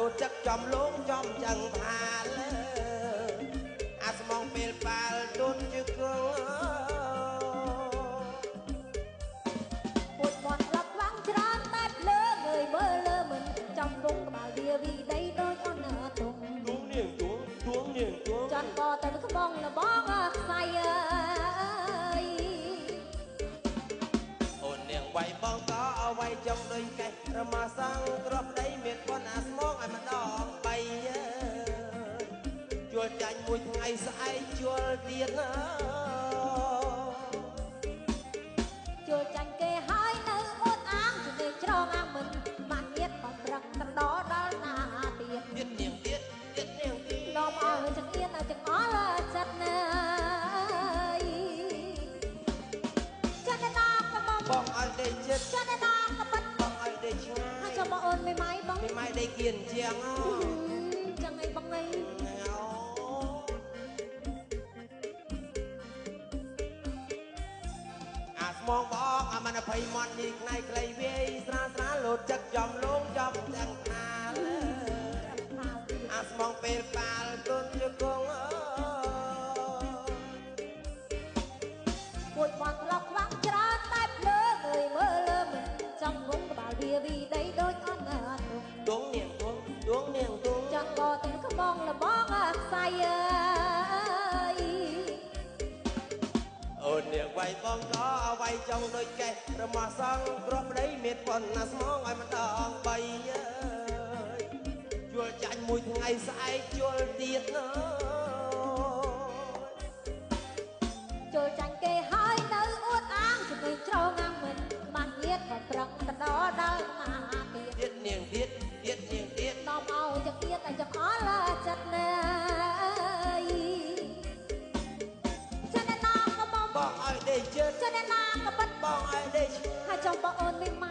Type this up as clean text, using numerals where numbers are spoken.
លោតទឹកចំលងចំចឹងផាលើអាស្មងពេលប៉ាល់ទុនជឹកគងពួយមាត់ក្លាប់វាំងច្រើនតែលើងើយមើលលើមិនចំវងក្បាលវាវីដីដូចអនទុំទួងនាងទួងទួងនាងទួងចាន់ក៏ទៅក្បងលបងខ្សៃអើយអូននាងវាយបងក៏ឲ្យវាយចំដូចកេះរមាសងក្របដីមានប៉ុនអាស្មងឲ្យម្ដង3ជួលចាញ់មួយថ្ងៃស្អែកជួលទៀតណាជួលចាញ់គេហើយនៅអួតអាងជំនាញច្រងអាងមិនបានទៀតបំរឹកត្រដោដល់ណាទៀតទៀតនាងទៀតទៀតនាងទៀតដល់ឲ្យចង្អៀនឲ្យចង្អល់ចិត្តណាចាត់ណាក៏បងឲ្យដេកចិត្តចាត់ណាក៏បាត់បងឲ្យដេកឆ្ងាយហើយចាំបងអូនមិនម៉ៃបងមិនម៉ៃដេកគៀនជាងចឹងអីបងអីស្មងបងអាមិន20មាត់នេះថ្ងៃខ្លីវាយស្រាស្រាលោតចឹកចំលងចំទាំងណាលើអាស្មងពេលប៉ាល់ទុនជគងពួយមាត់ក្លប់ខ្វាំងច្រើនតែភ្លើងើយមើលលើមិនចំងងក្បាលវាវីដីដូចអនទួងនាងទួងទួងនាងទួងចាំក៏ទៅក្បងលបងខ្សៃអើយអូននាងវាយបងក៏ឲ្យវាយចង់ដូចកេះរមាស់សងក្របដីមានប៉ុនណាស្មងឲ្យម្ដង3ជួលចាញ់មួយថ្ងៃស្អែកជួលទៀតណាជួលចាញ់គេហើយនៅអួតអាងជំនាញច្រងអាងមិនបានទៀតក៏ប្រឹកតដោដល់ណាទៀតនាងទៀតទៀតនាងទៀតដល់ឲ្យចង្អៀតតែចង្អល់ចិត្តណាបងឲ្យដេកជើចាត់ណាក៏បាត់បងឲ្យដេកហើយចង់បងអូនមិនម៉ៃ